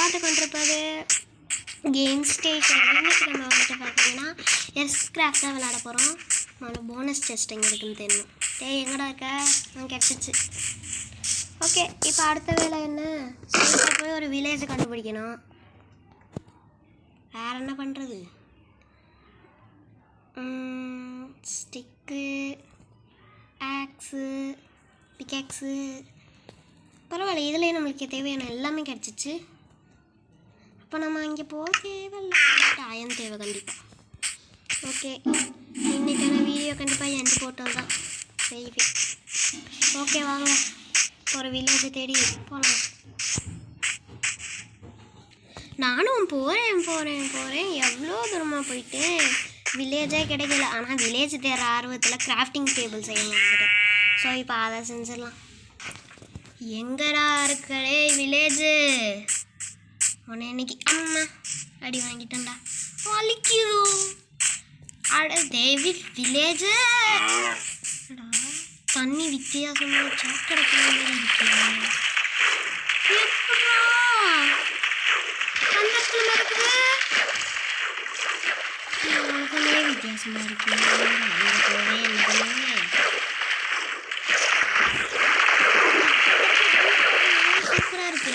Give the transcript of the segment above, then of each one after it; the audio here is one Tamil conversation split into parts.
பார்த்து கொண்டிருப்பது கேம் ஸ்டேஷன். இன்றைக்கி நம்ம வந்துட்டு பார்த்தீங்கன்னா எர்ஸ்கிராஃப்ட் தான் விளையாட போகிறோம். நம்மளோட போனஸ் டெஸ்ட் எங்கே இருக்குன்னு தெரியும். எங்கடா இருக்க? நான் கிடச்சிச்சு. ஓகே, இப்போ அடுத்த வேலை என்ன? இப்போ போய் ஒரு வில்லேஜை கண்டுபிடிக்கணும். வேறு என்ன பண்ணுறது? ஸ்டிக்கு, ஆக்ஸு, பிக்காக்ஸு, பரவாயில்ல. இதுலேயே நம்மளுக்கு தேவையான எல்லாமே கிடச்சிச்சு. அப்போ நம்ம அங்கே போக தேவையில்லை. டாயம் தேவை கண்டிப்பாக. ஓகே, இன்றைக்கான வீடியோ கண்டிப்பாக எண்டு போட்டது தான் செய்வே. ஓகே, வாங்க ஒரு வில்லேஜை தேடி போகலாம். நானும் போகிறேன் எவ்வளோ தூரமாக போயிட்டு வில்லேஜே கிடைக்கல. ஆனால் வில்லேஜ் தேடுற ஆர்வத்தில் கிராஃப்டிங் டேபிள் செய்ய வந்துட்டேன். ஸோ இப்போ அதை செஞ்சிடலாம். எங்கடா இருக்கடே வில்லேஜு? உன்னை இன்னைக்கு அம்மா அடி வாங்கிட்டேன்டா, வலிக்குதோ. அட தேவி வில்லேஜு, தண்ணி வித்தியாசமாக சாக்கடை மாதிரி இருக்குது. எப்படா அந்த இடத்துல இருக்குது? உலகமே வித்தியாசமாக இருக்கு. சூப்பராக இருக்கு.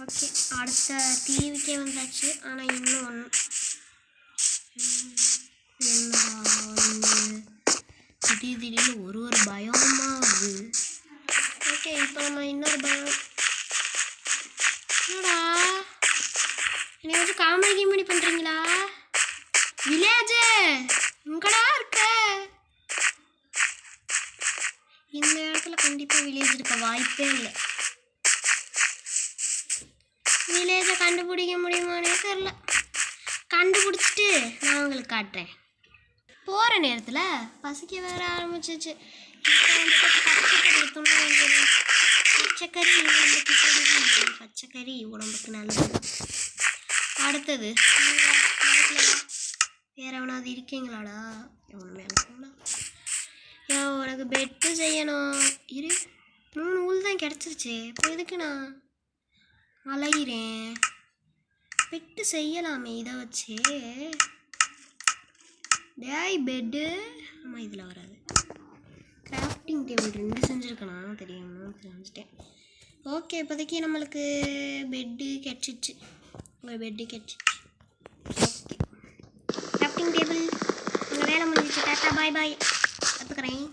ஓகே, அடுத்த தீவுக்கே வந்தாச்சு. ஆனால் இன்னும் ஒன்று திடீர்னு ஒரு பயமாக வருது. ஓகே, இப்போ நம்ம இன்னொரு பயம். என்னடா என்னையாச்சும் காமெடி பண்ணுறீங்களா? வில்லேஜு எங்கடா இருக்க? இந்த இடத்துல கண்டிப்பாக வில்லேஜ் இருக்க வாய்ப்பே இல்லை. வில்லேஜை கண்டுபிடிக்க முடியுமானே தெரில. கண்டுபிடிச்சிட்டு நான் உங்களுக்கு காட்டுறேன். போகிற நேரத்தில் பசிக்க வேற ஆரம்பிச்சிச்சு. பச்சைக்கறி உடம்புக்கு நல்லது. அடுத்தது வேற எவனாவது இருக்கீங்களாடா? எவனுமே அனுப்புங்களா? உனக்கு பெட்டு செய்யணும். 3 ஊல் தான் கிடச்சிருச்சு. இப்போ எதுக்கு நான் அலைகிறேன்? பெட்டு செய்யலாமே இதை வச்சு. டேய் பெட்டு. ஆமாம், இதில் வராது. கிராஃப்டிங் டேபிள் 2 செஞ்சுருக்கேன் தெரியுமா? செஞ்சுட்டேன். ஓகே, இப்போதைக்கு நம்மளுக்கு பெட்டு கிடச்சிச்சு. ஒரு பெட்டு கிடச்சிச்சு. ஓகே, கிராஃப்டிங் டேபிள் உங்கள் வேலை முடிஞ்சிச்சு. டாட்டா பாய் பாய், கற்றுக்குறேன்.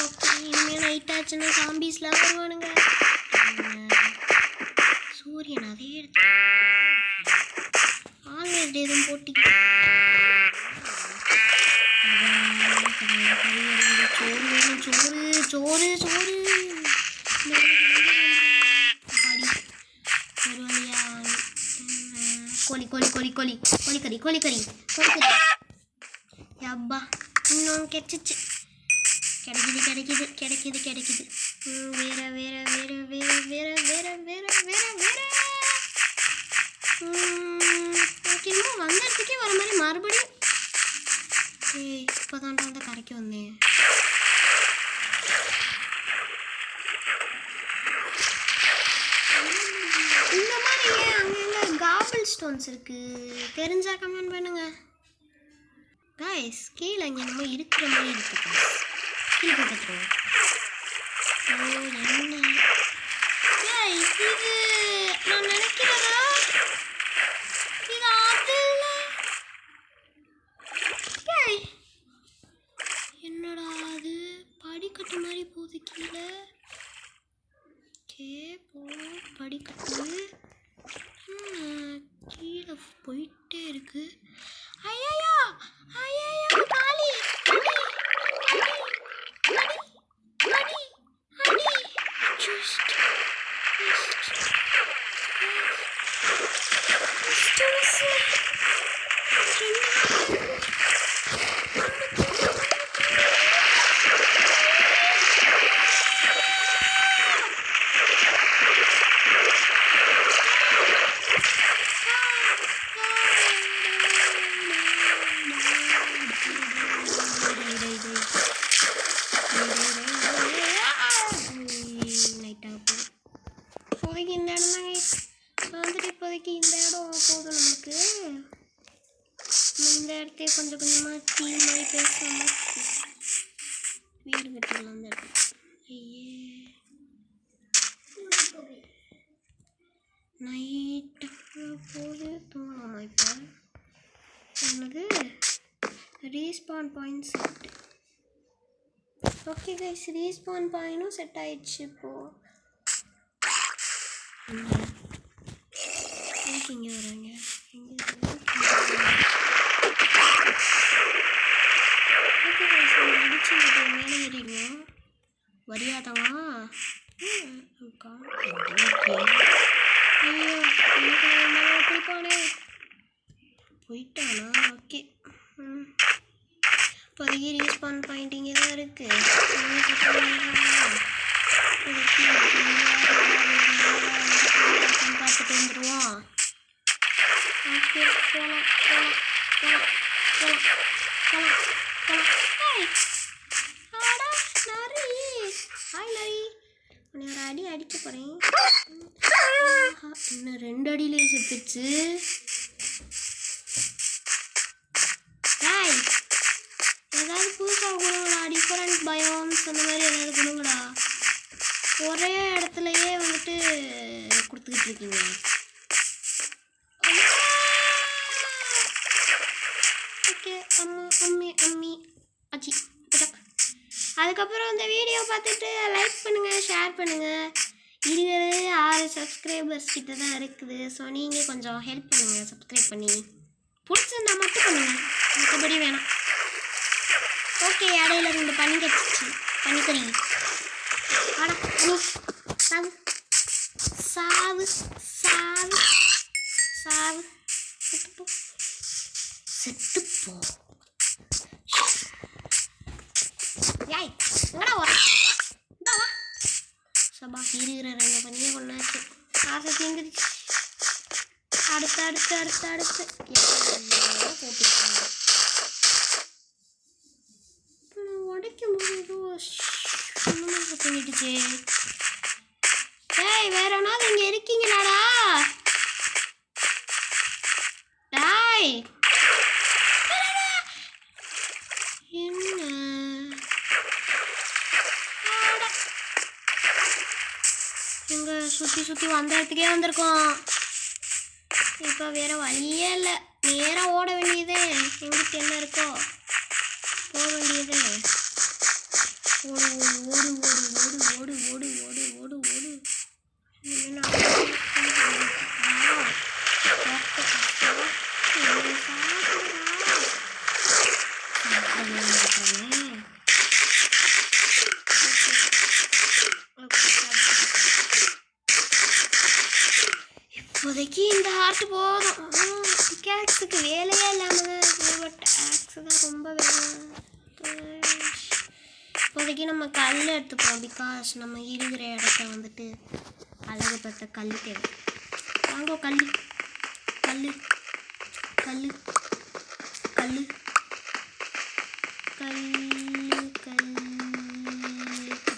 ஓகே, இனிமேல் நைட் ஆச்சுன்னா சாம்பீஸ்லாம் வருவானுங்க. சூரியன் அதே எடுத்து ஆல்வேஸ் எதுவும் போட்டிக்கு சோறு சோறு ஒரு வழியா கோழிக்கறி அப்பா இன்னும் கிடைச்சிச்சு. கிடைக்குது. வேற வந்த இடத்துக்கே வர மாதிரி மறுபடியும். இப்போதான்டா அந்த கரைக்கு வந்தேன். இந்த மாதிரி அங்கங்க காபிள் ஸ்டோன்ஸ் இருக்கு. தெரிஞ்சா கமெண்ட் பண்ணுங்க கைஸ். கீழே இங்கே நம்ம இருக்கிற மாதிரி இருக்கு. கீழே போட்டுருவோம். என்ன இது? நான் நினைக்கிறதா இது அது இல்லை. என்னடா அது படிக்கட்டு மாதிரி போகுது கீழே. படிக்கட்டு கீழே போயிட்டே இருக்கு. ஐயோ Kali, set. Okay guys, respawn பாயிண்டும் செட் ஆயிடுச்சு. இப்போது இங்கே வராங்க. ஓகே கைஸ், அடிச்சு மேலே ஏறிடுவோம். வரியாதவா போயிட்டானா? ஓகே, இப்போதைக்கு ரீஸ்பான் பாயிண்ட் இங்கே தான் இருக்கு. பார்த்துட்டு வந்துடுவோம். ஓகே, போகலாம் போகலாம் போகலாம் போகலாம் போகலாம் போகலாம். ஆடா நரி, ஹாய் நரி, உன்னை ஒரு அடி அடிக்க போகிறேன். இன்னும் 2 அடியிலே செத்துச்சு. ஹாய், ஏதாவது புதுசாக கொடுங்கடா, டிஃபரெண்ட் பயோம்ஸ் அந்த மாதிரி ஏதாவது கொடுங்கடா. ஒரே இடத்துலையே வந்துட்டு கொடுத்துக்கிட்டு இருக்கீங்க. ஓகே, அம்மி அச்சி. அதுக்கப்புறம் இந்த வீடியோ பார்த்துட்டு லைக் பண்ணுங்கள், ஷேர் பண்ணுங்கள். இருக்கிறது 6 சப்ஸ்கிரைபர்ஸ் கிட்ட தான் இருக்குது. ஸோ நீங்கள் கொஞ்சம் ஹெல்ப் பண்ணுங்கள், சப்ஸ்கிரைப் பண்ணி. பிடிச்சிருந்தா மட்டும் பண்ணுங்கள், மற்றபடி வேணாம். ஓகே, இடையில 2 பண்ணி கட்டிச்சு. பண்ணிக்கறி ஆடா அண்ணி, சாவு சாவு சாவு சாவு, செத்துப்போ செத்துப்போ. யாய் எங்கடா வா சபா, இருக்கிற 2 பண்ணியே கொண்டாச்சு. காசை தீந்துருச்சு. அடுத்து அடுத்து அடுத்து அடுத்து போட்டுருக்காங்க. உடைக்கும் போது ஏதோ பண்ணிடுச்சு. ஏய், வேற ஒன்றாவது இங்கே இருக்கீங்களாடா? டாய், என்ன எங்க சுற்றி சுற்றி வந்த இடத்துக்கே வந்திருக்கோம். இப்போ வேற வழியே இல்லை, நேராக ஓட வேண்டியதே. எங்கிட்ட என்ன இருக்கோ போக வேண்டியது. ஓடு ஓடு ஓடு ஓடு ஓடு ஓடு ஓடு ஓடு ஓடு ஓடு. இப்போதைக்கு இந்த ஹார்ட் போதும். கேக்ஸுக்கு வேலையே இல்லாமல் தான் இருக்குது. பட் ஆக்ஸு தான் ரொம்ப வேணும். இப்போதைக்கு நம்ம கல் எடுத்துப்போம். பிகாஸ் நம்ம இருக்கிற இடத்த வந்துட்டு அழகு பார்த்த கல் தேவை. வாங்கோ கல் கல் கல் கல் கல் கல்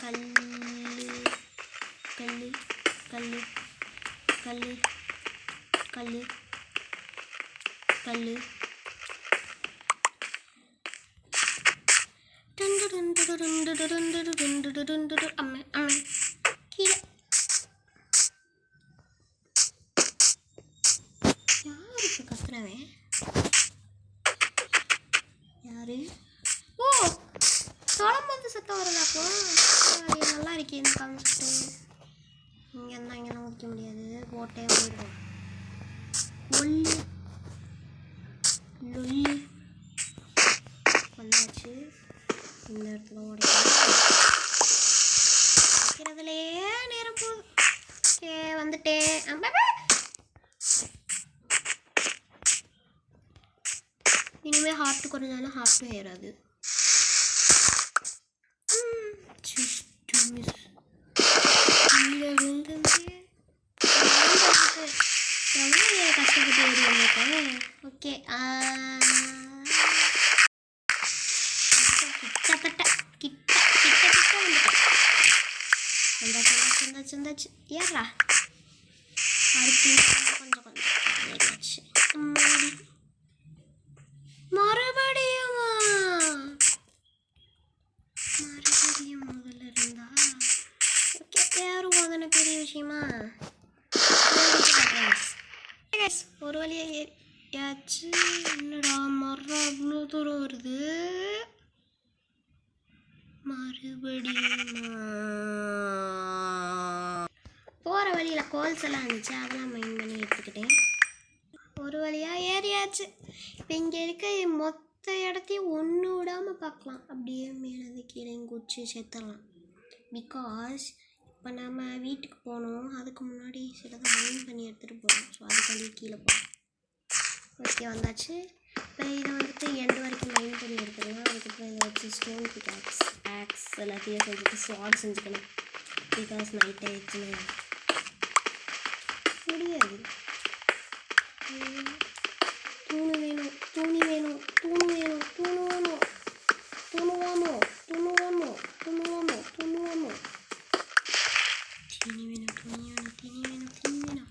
கல் கல் கல் கல் கல் கல். அம்மே அம்மே கீழே யாரு இப்போ கத்துறவன்? யாரு? ஓ, தொடம்போது சத்தம் வருதாப்போ. நல்லா இருக்கே இந்த கான்செப்ட்டு. இங்கே இருந்தால் இங்கெல்லாம் முடிக்க முடியாது, போட்டே போயிடுவோம். ஒல்லு லொல்லு வந்தாச்சு. இந்த இடத்துல உடைக்கிறதுலையே நேரம் போகுது. ஓகே, வந்துட்டேன். இனிமேல் ஹார்ட்டு குறைஞ்சாலும் ஹார்ட்டும் ஏறாது. ரொம்ப கஷ்டப்பட்டு ஏறி வந்திருக்கேன். ஓகே, கிட்டத்தட்ட கிட்ட கிட்ட கிட்ட வந்துட்டேன். வந்தாச்சு வந்தாச்சு. ஏறா அடுத்து கொஞ்சம் கொஞ்சம் ஏறியாச்சு. மறுபடியுமா? மறுபடியும் முதல்ல இருந்தா ஓகே, யாரும் அதன பெரிய விஷயமா? ஒரு வழியாக ஏறியாச்சு. என்னடா மரம் இவ்வளோ தூரம் வருது? போகிற வழியில் கோல்ஸ் எல்லாம் இருந்துச்சு, அதெல்லாம் மைண்ட் பண்ணி எடுத்துக்கிட்டேன். ஒரு வழியாக ஏறியாச்சு. இப்போ இங்கே இருக்க மொத்த இடத்தையும் ஒன்று விடாமல் பார்க்கலாம். அப்படியே மேலே கீழே குச்சி சேர்த்துடலாம். பிகாஸ் இப்போ நம்ம வீட்டுக்கு போகணும், அதுக்கு முன்னாடி சிலதை மைண்ட் பண்ணி எடுத்துகிட்டு போகிறோம். ஸோ அதுக்காண்டி கீழே போகிறோம். ஓகே, வந்தாச்சு. இப்போ இதை வந்துட்டு எண்டு வரைக்கும் மைண்ட் பண்ணி எடுத்துக்கலாம். அதுக்கப்புறம் இதை வச்சு ஸ்டோன் பிகாக்ஸ் ஆக்ஸ் எல்லாத்தையும் செஞ்சுட்டு ஸ்வாட் செஞ்சுக்கணும். பிகாஸ் நைட் ஆயிடுச்சுன்னு முடியாது. தூணு வேணும், தூணி வேணும், தூணு வேணும், தூணு வேணும், தூணு வேணும், தூணு வேணும், தூணு வேணும், தூணு வேணும், தீனி வேணும், துணி வேணும், தீனி வேணும், தீனி வேணும்.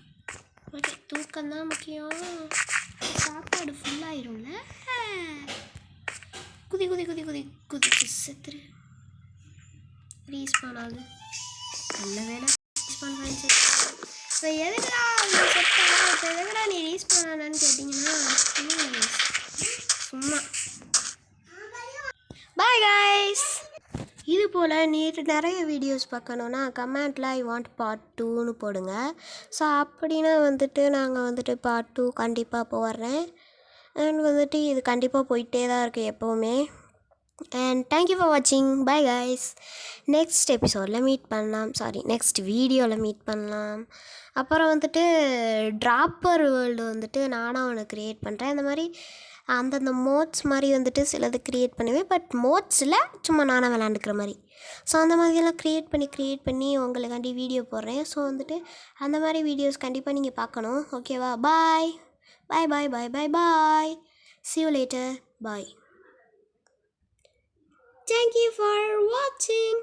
ஓகே, தூக்கம் தான் முக்கியம். சாப்பாடு ஃபுல்லாகிடும்ல. குதி குதி குதி குதி குதிச்சு செத்துரு. ரீஸ்பான் ஆகுது. நல்ல வேலை ரீஸ்பான் பண்ணிச்சு. இப்போ எதுக்குடா செத்தானா? இப்போ எதுக்குடா நீ ரீஸ்பான் ஆனான்னு கேட்டிங்கன்னா சும்மா. Bye guys. இது போல் நிறைய வீடியோஸ் பார்க்கணுன்னா கமெண்ட்டில் ஐ வாண்ட் பார்ட் 2ன்னு போடுங்க. ஸோ அப்படின்னா வந்துட்டு நாங்கள் வந்துட்டு பார்ட் 2 கண்டிப்பாக போடுறேன். அண்ட் வந்துட்டு இது கண்டிப்பாக போயிட்டே தான் இருக்குது எப்போவுமே. அண்ட் தேங்க்யூ ஃபார் வாட்சிங். Bye guys. நெக்ஸ்ட் எபிசோடில் மீட் பண்ணலாம். நெக்ஸ்ட் வீடியோவில் மீட் பண்ணலாம். அப்புறம் வந்துட்டு ட்ராப்பர் வேர்ல்டு வந்துட்டு நானாக ஒன்று க்ரியேட் பண்ணுறேன். அந்த மாதிரி அந்தந்த மோட்ஸ் மாதிரி வந்துட்டு சிலது க்ரியேட் பண்ணுவேன். பட் மோட்ஸில் சும்மா நானாக விளாண்டுக்கிற மாதிரி. ஸோ அந்த மாதிரியெல்லாம் க்ரியேட் பண்ணி உங்களுக்காண்டி வீடியோ போடுறேன். ஸோ வந்துட்டு அந்த மாதிரி வீடியோஸ் கண்டிப்பாக நீங்கள் பார்க்கணும். ஓகேவா? பாய் பாய் பாய் பாய் பாய் பாய். See you later. Bye. Thank you for watching.